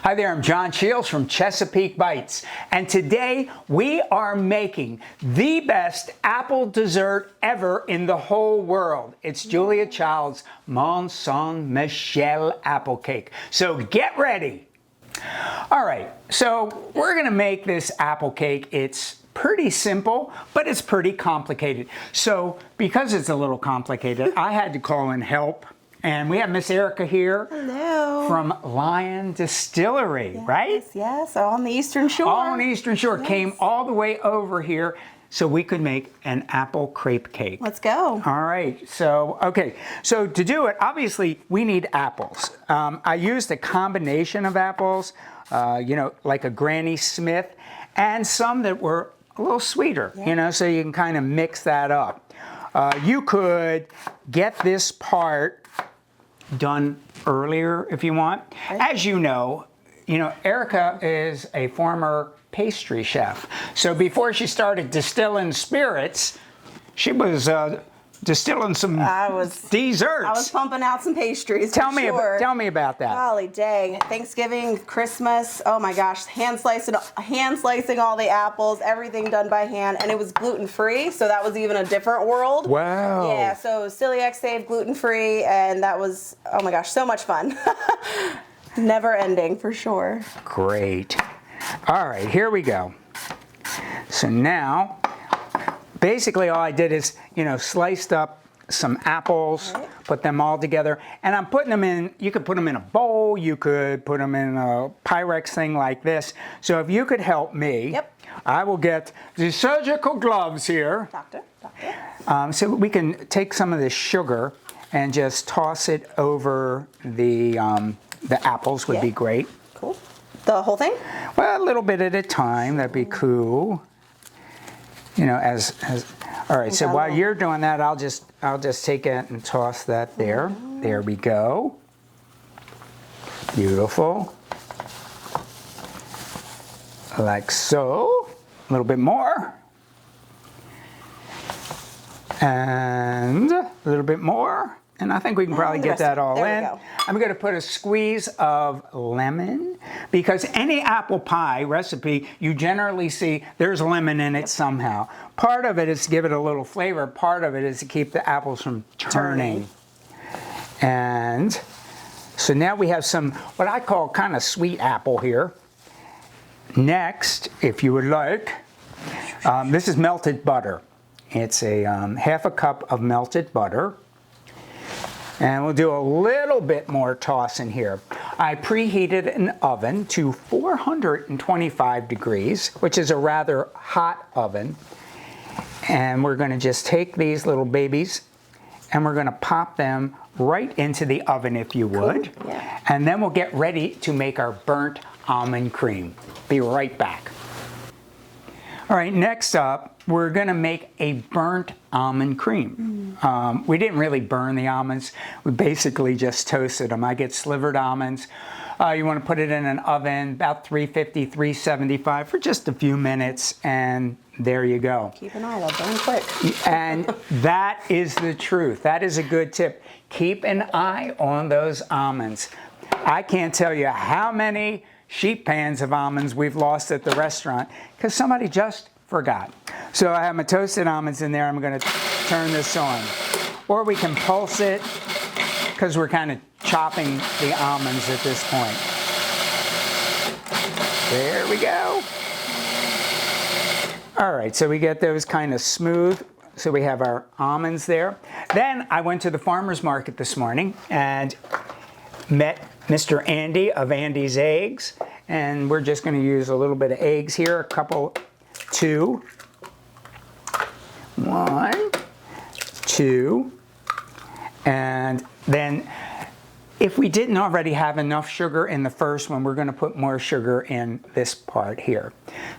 Hi there, I'm John Shields from Chesapeake Bites, and today we are making the best apple dessert ever in the whole world. It's Julia Child's Mont St Michel apple cake. So get ready. All right, so we're gonna make this apple cake. It's pretty simple, but it's pretty complicated. So because it's a little complicated, I had to call in help. And we have Miss Erica here. Hello. From Lion Distillery, yes, right? Yes, on the Eastern Shore. On the Eastern Shore. Yes. Came all the way over here so we could make an apple crepe cake. Let's go. All right, so, okay. So to do it, obviously, we need apples. I used a combination of apples, like a Granny Smith, and some that were a little sweeter, so you can kind of mix that up. You could get this part done earlier if you want. As you know, Erica is a former pastry chef. So before she started distilling spirits, she was distilling some desserts. I was pumping out some pastries. Tell me about that. Golly dang. Thanksgiving, Christmas, oh my gosh, hand slicing all the apples, everything done by hand, and it was gluten-free, so that was even a different world. Wow. Yeah, so celiac safe, gluten-free, and that was, oh my gosh, so much fun. Never ending, for sure. Great. All right, here we go. So now, basically all I did is, sliced up some apples, put them all together, and I'm putting them in, you could put them in a bowl, you could put them in a Pyrex thing like this. So if you could help me, I will get the surgical gloves here. Doctor. So we can take some of this sugar and just toss it over the apples would be great. Cool. The whole thing? Well, a little bit at a time, that'd be cool. All right, so while you're doing that, I'll just take it and toss that there. There we go. Beautiful. Like so. A little bit more. And a little bit more. And I think we can probably get that all in. I'm going to put a squeeze of lemon because any apple pie recipe, you generally see there's lemon in it somehow. Part of it is to give it a little flavor. Part of it is to keep the apples from turning. And so now we have some, what I call kind of sweet apple here. Next, if you would like, this is melted butter. It's a half a cup of melted butter. And we'll do a little bit more toss in here. I preheated an oven to 425 degrees, which is a rather hot oven. And we're going to just take these little babies and we're going to pop them right into the oven, if you would. Cool. Yeah. And then we'll get ready to make our burnt almond cream. Be right back. All right, next up, we're gonna make a burnt almond cream. We didn't really burn the almonds. We basically just toasted them. I get slivered almonds. You wanna put it in an oven, about 350, 375 for just a few minutes, and there you go. Keep an eye, they'll burn quick. And that is the truth. That is a good tip. Keep an eye on those almonds. I can't tell you how many sheet pans of almonds we've lost at the restaurant because somebody just forgot. So I have my toasted almonds in there. I'm going to turn this on. Or we can pulse it because we're kind of chopping the almonds at this point. There we go. All right, so we get those kind of smooth. So we have our almonds there. Then I went to the farmer's market this morning and met Mr. Andy of Andy's Eggs. And we're just going to use a little bit of eggs here, a couple, 2, 1, 2, and then if we didn't already have enough sugar in the first one, we're going to put more sugar in this part here.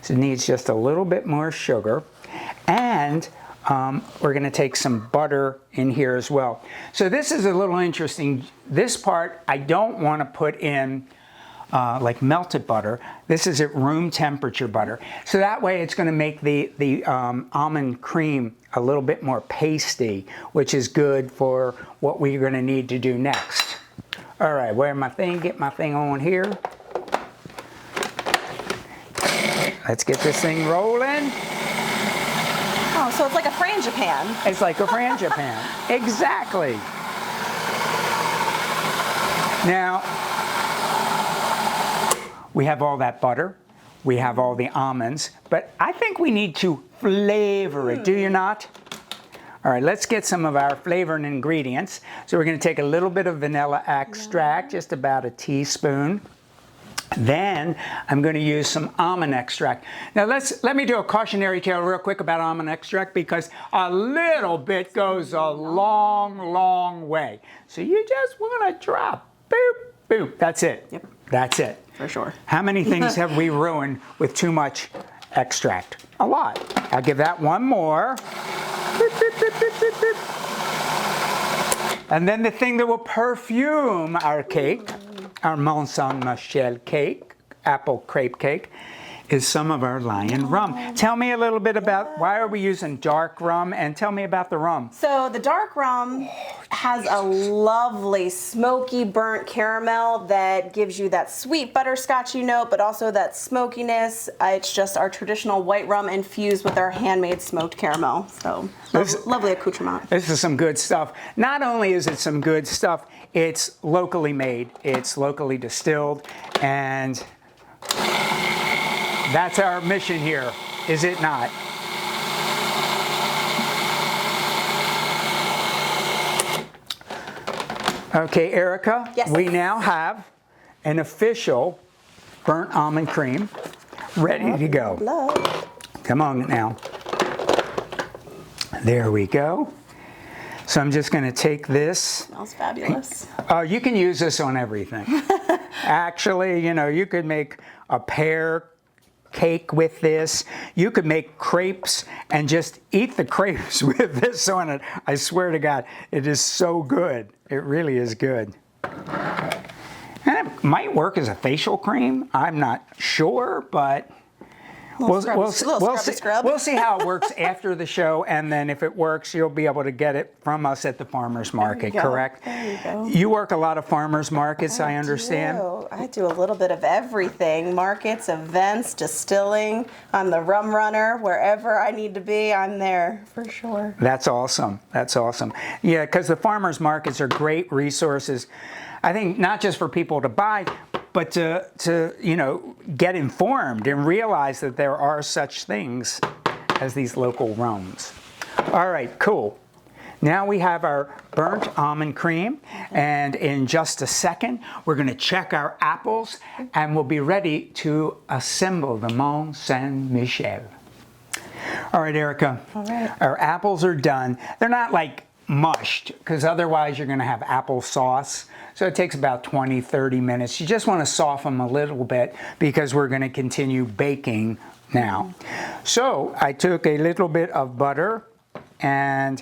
So it needs just a little bit more sugar, and we're going to take some butter in here as well. So this is a little interesting. This part I don't want to put in like melted butter. This is at room temperature butter. So that way it's going to make the almond cream a little bit more pasty, which is good for what we're going to need to do next. All right, where my thing, get my thing on here. let's get this thing rolling. Oh, so it's like a frangipan. It's like a frangipan. Exactly. Now, we have all that butter. We have all the almonds. But I think we need to flavor it. Do you not? All right, let's get some of our flavoring ingredients. So we're going to take a little bit of vanilla extract, just about a teaspoon. Then I'm going to use some almond extract. Now let me do a cautionary tale real quick about almond extract, because a little bit goes a long, long way. So you just want to drop, boop, boop. That's it. Yep. That's it. For sure. How many things have we ruined with too much extract? A lot. I'll give that one more. And then the thing that will perfume our cake, our Mont St Michel cake, apple crepe cake, is some of our lion rum. Tell me a little bit about why are we using dark rum, and tell me about the rum. So the dark rum has a lovely smoky burnt caramel that gives you that sweet butterscotchy note, but also that smokiness. It's just our traditional white rum infused with our handmade smoked caramel. So lovely accoutrement. This is some good stuff. Not only is it some good stuff, it's locally made, it's locally distilled, and that's our mission here, is it not? Okay, Erica, yes. We now have an official burnt almond cream ready to go. Love. Come on now. There we go. So I'm just going to take this. Smells fabulous. You can use this on everything. Actually, you know, you could make a pear cake with this. You could make crepes and just eat the crepes with this on it. I swear to God, it is so good. It really is good. And it might work as a facial cream. I'm not sure, but we'll see how it works after the show, and then if it works, you'll be able to get it from us at the farmer's market, correct? There you go. You work a lot of farmer's markets, I understand. I do a little bit of everything. Markets, events, distilling. I'm the rum runner. Wherever I need to be, I'm there for sure. That's awesome. That's awesome. Yeah, because the farmer's markets are great resources, I think, not just for people to buy, but to you know, get informed and realize that there are such things as these local rums. All right, cool. Now we have our burnt almond cream, and in just a second, we're going to check our apples, and we'll be ready to assemble the Mont St Michel. All right, Erica. All right. Our apples are done. They're not like mushed, because otherwise you're going to have apple sauce. So it takes about 20-30 minutes. You just want to soften them a little bit because we're going to continue baking now. So I took a little bit of butter, and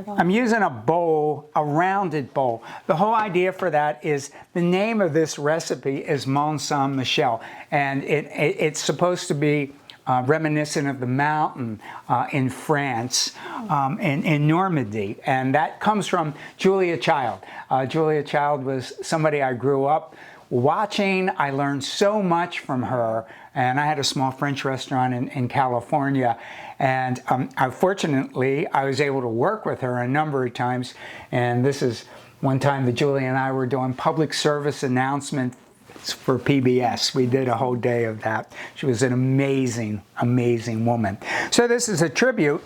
I'm using a bowl, a rounded bowl. The whole idea for that is the name of this recipe is Mont St Michel, and it's supposed to be reminiscent of the mountain in France, in Normandy, and that comes from Julia Child. Julia Child was somebody I grew up watching. I learned so much from her, and I had a small French restaurant in California, and fortunately I was able to work with her a number of times, and this is one time that Julia and I were doing public service announcement for PBS. We did a whole day of that. She was an amazing, amazing woman. So this is a tribute.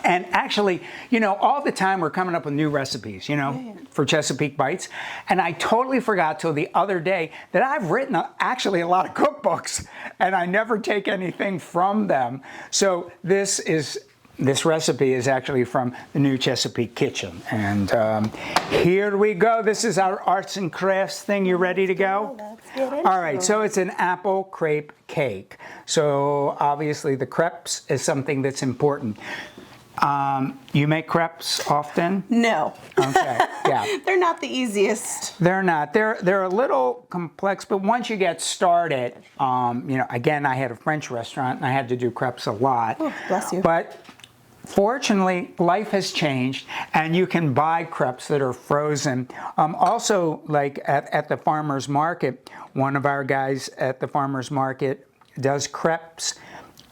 And actually, you know, all the time we're coming up with new recipes, you know, for Chesapeake Bites. And I totally forgot till the other day that I've written actually a lot of cookbooks, and I never take anything from them. So this recipe is actually from the New Chesapeake Kitchen. And here we go. This is our arts and crafts thing. You ready to go? Let's get into All right, so it's an apple crepe cake. So obviously the crepes is something that's important. You make crepes often? No. Okay, yeah. They're not the easiest. They're not. They're a little complex, but once you get started, you know, again, I had a French restaurant and I had to do crepes a lot. Oh, bless you. But fortunately, life has changed, and you can buy crepes that are frozen. Also, like at the farmer's market, one of our guys at the farmer's market does crepes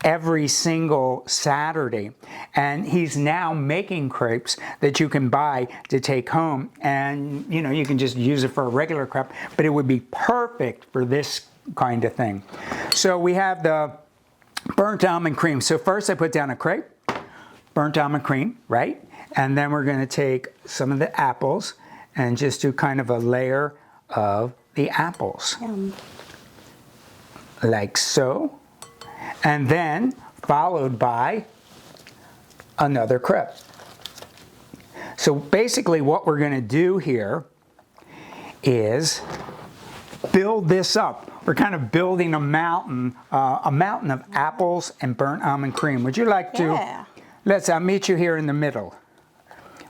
every single Saturday, and he's now making crepes that you can buy to take home, and you know, you can just use it for a regular crepe, but it would be perfect for this kind of thing. So we have the burnt almond cream. So first I put down a crepe, burnt almond cream, right? And then we're going to take some of the apples and just do kind of a layer of the apples. Yum. Like so. And then followed by another crepe. So basically what we're going to do here is build this up. We're kind of building a mountain of apples and burnt almond cream. Would you like to? Yeah. I'll meet you here in the middle.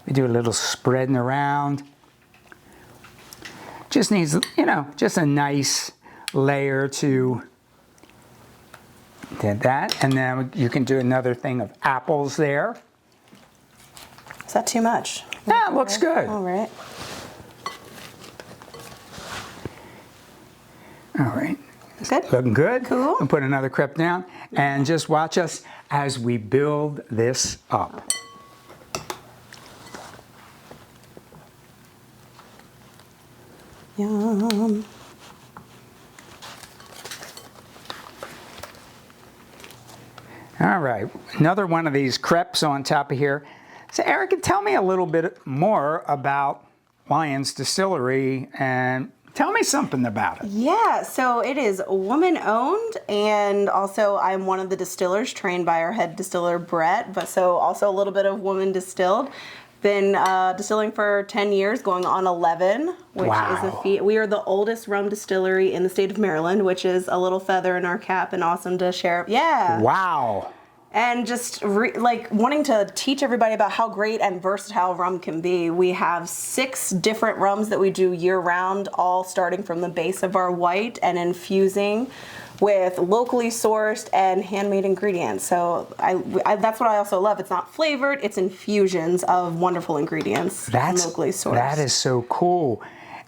We do a little spreading around. Just needs, you know, just a nice layer to did that, and then you can do another thing of apples there. Is that too much? Yeah, it looks good. All right. All right. Good. Looking good. Cool. And put another crepe down, and just watch us as we build this up. Yum. All right, another one of these crepes on top of here. So Erica, tell me a little bit more about Lyons Distillery and tell me something about it. Yeah, so it is woman owned, and also I'm one of the distillers trained by our head distiller Brett, but so also a little bit of woman distilled. Been distilling for 10 years, going on 11, which is a feat. We are the oldest rum distillery in the state of Maryland, which is a little feather in our cap and awesome to share. Yeah. Wow. And just like wanting to teach everybody about how great and versatile rum can be. We have 6 different rums that we do year round, all starting from the base of our white and infusing with locally sourced and handmade ingredients. So that's what I also love. It's not flavored, it's infusions of wonderful ingredients. That's locally sourced. That is so cool.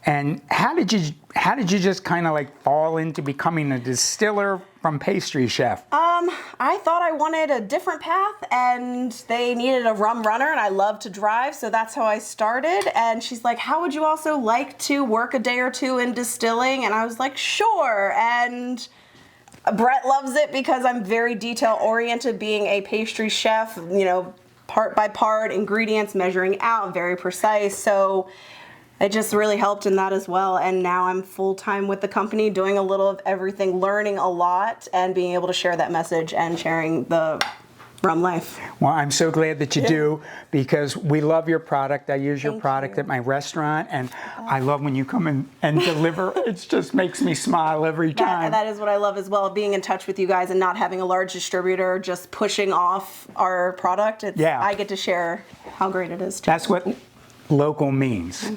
And how did you just kind of like fall into becoming a distiller from pastry chef? I thought I wanted a different path, and they needed a rum runner, and I love to drive, so that's how I started. And she's like, how would you also like to work a day or two in distilling? And I was like, sure. And Brett loves it because I'm very detail oriented, being a pastry chef, you know, part by part, ingredients, measuring out, very precise. So it just really helped in that as well. And now I'm full-time with the company, doing a little of everything, learning a lot, and being able to share that message and sharing the rum life. Well, I'm so glad that you do, because we love your product. I use your product at my restaurant, and I love when you come in and deliver. It just makes me smile every time. That is what I love as well, being in touch with you guys and not having a large distributor just pushing off our product. I get to share how great it is. That's what local means.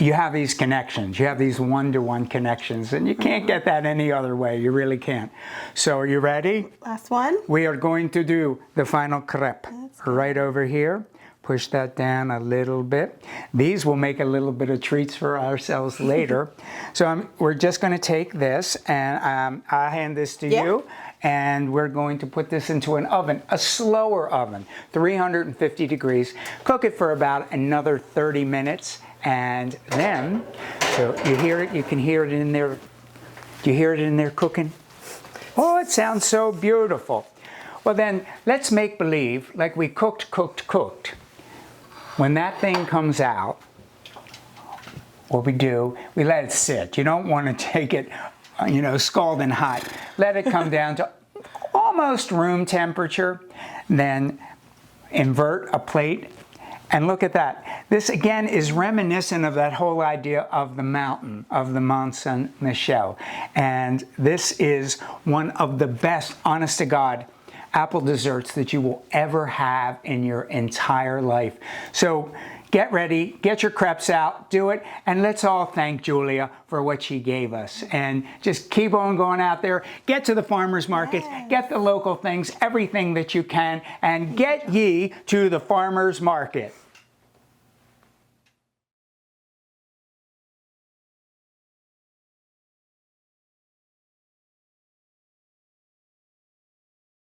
You have these connections. You have these one-to-one connections, and you can't get that any other way. You really can't. So are you ready? Last one. We are going to do the final crepe right over here. Push that down a little bit. These will make a little bit of treats for ourselves later. So we're just going to take this, and I'll hand this to you. And we're going to put this into an oven, a slower oven, 350 degrees. Cook it for about another 30 minutes. And then, so you hear it, you can hear it in there. Do you hear it in there cooking? Oh, it sounds so beautiful. Well then, let's make believe like we cooked. When that thing comes out, what we do, we let it sit. You don't want to take it, you know, scalding hot. Let it come down to almost room temperature. Then invert a plate. And look at that. This again is reminiscent of that whole idea of the mountain, of the Mont St. Michel. And this is one of the best, honest to God, apple desserts that you will ever have in your entire life. So get ready, get your crepes out, do it, and let's all thank Julia for what she gave us. And just keep on going out there, get to the farmers markets, get the local things, everything that you can, and get ye to the farmers market.